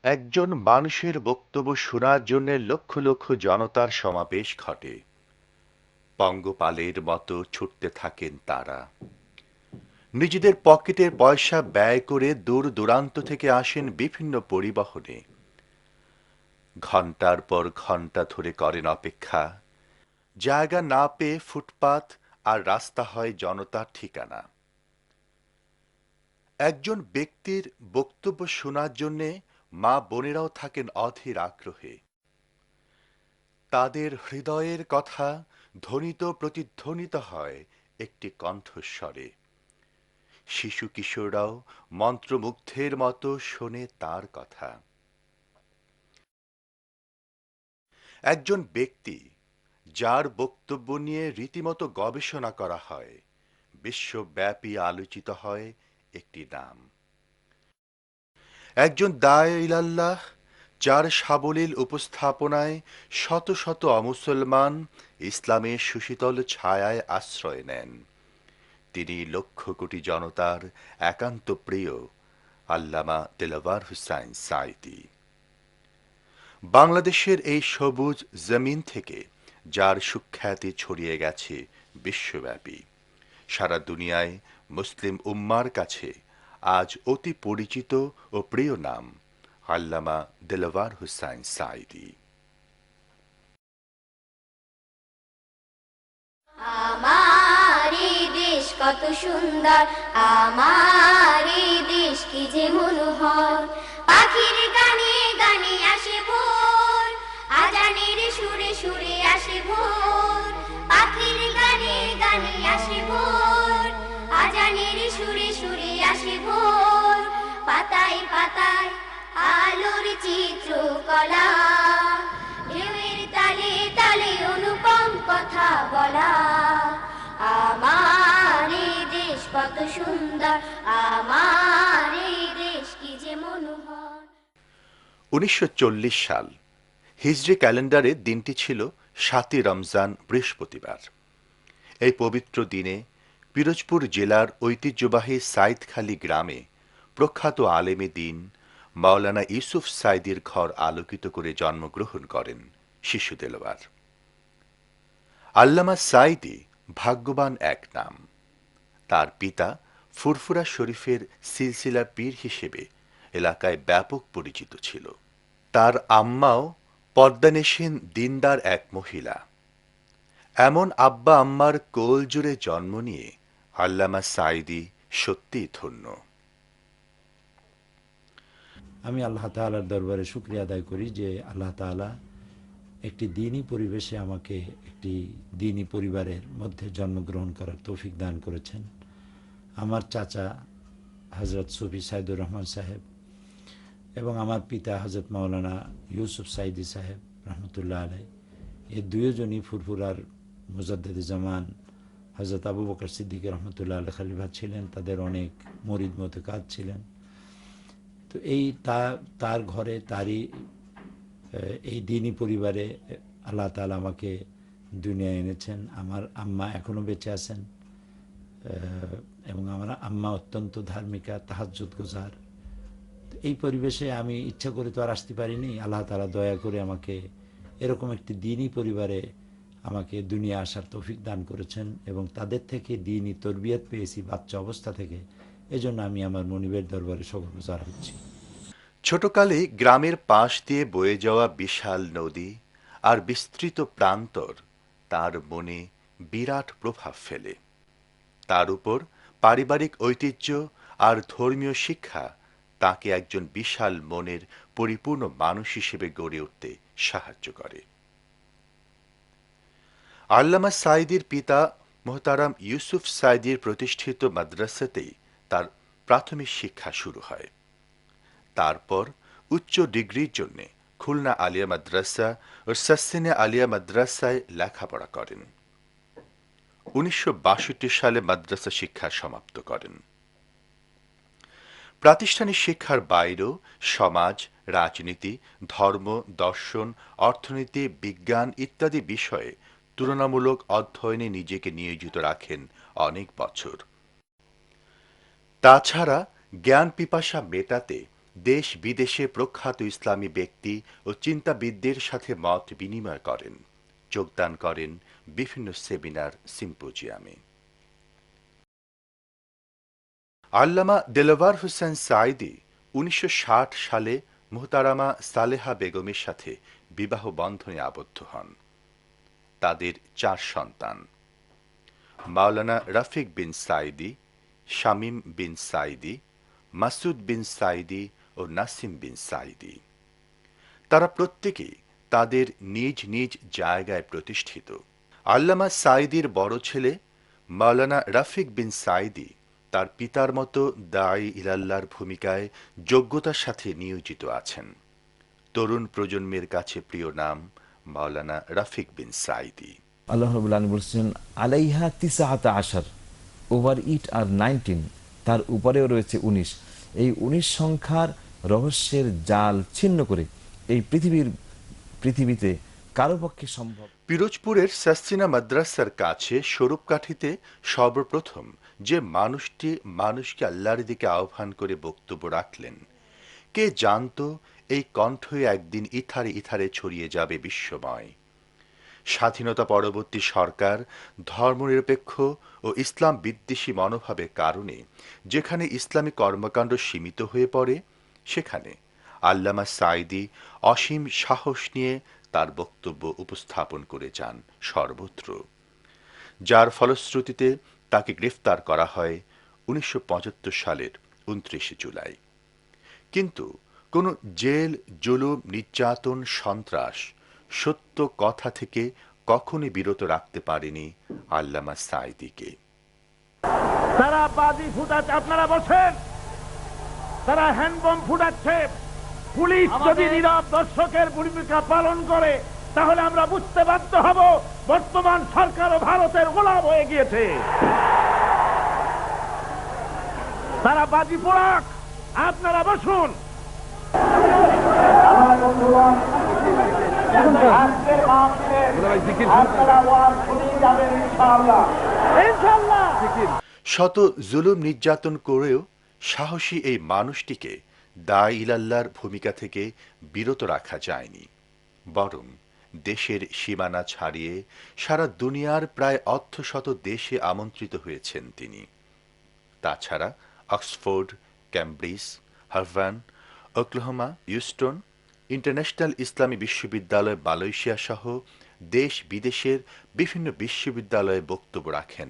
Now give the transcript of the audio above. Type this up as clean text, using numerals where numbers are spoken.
একজন মানুষের বক্তব্য শোনার জন্য লক্ষ লক্ষ জনতার সমাবেশ ঘটে। পঙ্গপালের মতো ছুটতে থাকেন তারা। নিজেদের পকেটের পয়সা ব্যয় করে দূর দূরান্ত থেকে আসেন বিভিন্ন পরিবহনে। ঘন্টার পর ঘন্টা ধরে করেন অপেক্ষা। জায়গা না পেয়ে ফুটপাত আর রাস্তা হয় জনতার ঠিকানা। একজন ব্যক্তির বক্তব্য শোনার জন্যে মা বোনেরাও থাকেন অধীর আগ্রহে। তাদের হৃদয়ের কথা ধ্বনিত প্রতিধ্বনিত হয় একটি কণ্ঠস্বরে। শিশু কিশোররাও মন্ত্রমুগ্ধের মতো শোনে তার কথা। একজন ব্যক্তি যার বক্তব্য নিয়ে রীতিমতো গবেষণা করা হয়, বিশ্বব্যাপী আলোচিত হয় একটি নাম। একজন দায়ে ইলাল্লাহ যার সাবলীল উপস্থাপনায় শত শত অমুসলমান ইসলামের সুশীতল ছায়ায় আশ্রয় নেন। তিনি লক্ষ কোটি জনতার একান্ত প্রিয় আল্লামা দেলাওয়ার হুসাইন সাঈদী। বাংলাদেশের এই সবুজ জমিন থেকে যার সুখ্যাতি ছড়িয়ে গেছে বিশ্বব্যাপী, সারা দুনিয়ায় মুসলিম উম্মার কাছে আজ অতি পরিচিত ও প্রিয় নাম আল্লামা দেলাওয়ার হুসাইন সাঈদী। আমার এই দেশ কত সুন্দর, আমার এই দেশ কি যে মনোহর। পাখির গানে গানে আসে ভোর, আজানের সুরে সুরে আসে ভোর। পাখির গানে গানে আসে ভোর, আজানের সুরে সুরে আসে ভোর। পাতায় পাতায় আলোর চিত্রকলা, ঢেউয়ের তালে তালে অনুপম কথা বলা। আমার এই দেশ কত সুন্দর, আমার এই দেশ কি যে মনোহর। 1940 সাল হিজরি ক্যালেন্ডারে দিনটি ছিল ৭ই রমজান বৃহস্পতিবার। এই পবিত্র দিনে পিরোজপুর জেলার ঐতিহ্যবাহী সাইদখালী গ্রামে প্রখ্যাত আলেমে দ্বীন মাওলানা ইউসুফ সাঈদীর ঘর আলোকিত করে জন্মগ্রহণ করেন শিশু দেলোয়ার। আল্লামা সাঈদী ভাগ্যবান এক নাম। তার পিতা ফুরফুরা শরীফের সিলসিলা পীর হিসেবে এলাকায় ব্যাপক পরিচিত ছিল। তার আম্মাও পর্দানেশীন দিনদার এক মহিলা। এমন আব্বা আম্মার কোল জুড়ে জন্ম নিয়ে আল্লামা সাঈদী সত্যিই ধন্য। আমি আল্লাহ তাআলার দরবারে শুকরিয়া আদায় করি যে আল্লাহ তাআলা একটি দ্বীনি পরিবেশে আমাকে একটি দ্বীনি পরিবারের মধ্যে জন্মগ্রহণ করার তৌফিক দান করেছেন। আমার চাচা হযরত সুফি সাইদুর রহমান সাহেব এবং আমার পিতা হযরত মাওলানা ইউসুফ সাঈদী সাহেব রহমতুল্লাহ আলাইহ, এই দুইজনই ফুরফুরার মুজাদ্দেদে জামান হযরত আবু বকর সিদ্দিক রহমতুল্লাহ আলাইহ খলিফা ছিলেন। তাদের অনেক মুরিদ মোতেকাদ ছিলেন। তো এই তার ঘরে তারই এই দ্বীনি পরিবারে আল্লাহ তাআলা আমাকে দুনিয়ায় এনেছেন। আমার আম্মা এখনও বেঁচে আছেন এবং আমার আম্মা অত্যন্ত ধার্মিকা, তাহাজ্জুদ গুজার। এই পরিবেশে আমি ইচ্ছা করে তো আর আসতে পারিনি। আল্লাহ তাআলা দয়া করে আমাকে এরকম একটি দ্বীনি পরিবারে আমাকে দুনিয়া আসার তৌফিক দান করেছেন এবং তাদের থেকে দ্বীনি তরবিয়ত পেয়েছি বাচ্চা অবস্থা থেকে। এজন্য আমি আমার মনিবের দরবারে শুকরগুজার হচ্ছি। ছোটকালে গ্রামের পাশ দিয়ে বয়ে যাওয়া বিশাল নদী আর বিস্তৃত প্রান্তর তার মনে বিরাট প্রভাব ফেলে। তার উপর পারিবারিক ঐতিহ্য আর ধর্মীয় শিক্ষা তাকে একজন বিশাল মনের পরিপূর্ণ মানুষ হিসেবে গড়ে উঠতে সাহায্য করে। আল্লামা সাঈদীর পিতা মোহতারাম ইউসুফ সাঈদীর প্রতিষ্ঠিত মাদ্রাসাতেই তার প্রাথমিক শিক্ষা শুরু হয়। তারপর উচ্চ ডিগ্রির জন্য খুলনা আলিয়া মাদ্রাসা ও সাসিনে আলিয়া মাদ্রাসায় লেখাপড়া করেন। 1962 সালে মাদ্রাসা শিক্ষা সমাপ্ত করেন। প্রাতিষ্ঠানিক শিক্ষার বাইরেও সমাজ, রাজনীতি, ধর্ম, দর্শন, অর্থনীতি, বিজ্ঞান ইত্যাদি বিষয়ে তুলনামূলক অধ্যয়নে নিজেকে নিয়োজিত রাখেন অনেক বছর। তাছাড়া জ্ঞান পিপাসা মেটাতে দেশ বিদেশে প্রখ্যাত ইসলামী ব্যক্তি ও চিন্তাবিদদের সাথে মত বিনিময় করেন, যোগদান করেন বিভিন্ন সেমিনার সিম্পোজিয়ামে। আল্লামা দেলোয়ার হোসেন সাঈদী ১৯৬০ সালে মুহতারামা সালেহা বেগমের সাথে বিবাহ বন্ধনে আবদ্ধ হন। তাদের ৪ সন্তান: মাওলানা রফিক বিন সাঈদী, শামীম বিন সাঈদী, মাসুদ বিন সাঈদী ও নাসিম বিন সাঈদী। তারা প্রত্যেকেই তাদের নিজ নিজ জায়গায় প্রতিষ্ঠিত। আল্লামা সাঈদীর বড় ছেলে মাওলানা রফিক বিন সাঈদী তার পিতার মতো দাঈ ইলাল্লাহর ভূমিকায় যোগ্যতার সাথে নিয়োজিত আছেন। তরুণ প্রজন্মের কাছে প্রিয় নাম মাওলানা রফিক বিন সাঈদী। আল্লাহ রাব্বুল আলামিন বলছেন আলাইহা তিসআতা আশার, ওভার ইট আর 19, তার উপরেও রয়েছে 19। এই 19 সংখ্যার রহস্যের জাল ছিন্ন করে এই পৃথিবীতে কারো পক্ষে সম্ভব। পিরোজপুরের সাসচিনা মাদ্রাসার কাছে স্বরূপকাঠিতে সর্বপ্রথম যে মানুষটি মানুষকে আল্লাহর দিকে আহ্বান করে বক্তব্য রাখলেন, কে জানতো এই কণ্ঠই একদিন ইথারে ইথারে ছড়িয়ে যাবে বিশ্বময়। স্বাধীনতা পরবর্তী সরকার ধর্মনিরপেক্ষ ও ইসলাম বিদ্বেষী মনোভাবের কারণে যেখানে ইসলামী কর্মকাণ্ড সীমিত হয়ে পড়ে, সেখানে আল্লামা সাঈদী অসীম সাহস নিয়ে তার বক্তব্য উপস্থাপন করে যান সর্বত্র, যার ফলশ্রুতিতে তাকে গ্রেফতার করা হয় ১৯৭৫ সালের ২৯ জুলাই। কিন্তু কোনো জেল, জুলুম, নির্যাতন, সন্ত্রাস সত্য কথা থেকে কখনই বিরত রাখতে পারেনি আল্লামা সাঈদীকে। তারা বাজি ফুটাচ্ছে, আপনারা বসেন, তারা হ্যান্ডবম ফুটাচ্ছে। পুলিশ যদি নীরব দর্শকের ভূমিকা পালন করে তাহলে আমরা বুঝতে বাধ্য হব বর্তমান সরকারও ভারতের গোলাম হয়ে গিয়েছে। তারা বাজি পোড়াক, আপনারা বসুন। শত জুলুম নির্যাতন করেও সাহসী এই মানুষটিকে দাঈ ইলাল্লাহর ভূমিকা থেকে বিরত রাখা যায়নি, বরং দেশের সীমানা ছাড়িয়ে সারা দুনিয়ার প্রায় অর্ধশত দেশে আমন্ত্রিত হয়েছেন তিনি। তাছাড়া Oxford, Cambridge, Harvard, Oklahoma, Euston, international ইসলামী বিশ্ববিদ্যালয় মালয়েশিয়া সহ দেশ বিদেশের বিভিন্ন বিশ্ববিদ্যালয়ে বক্তব্য রাখেন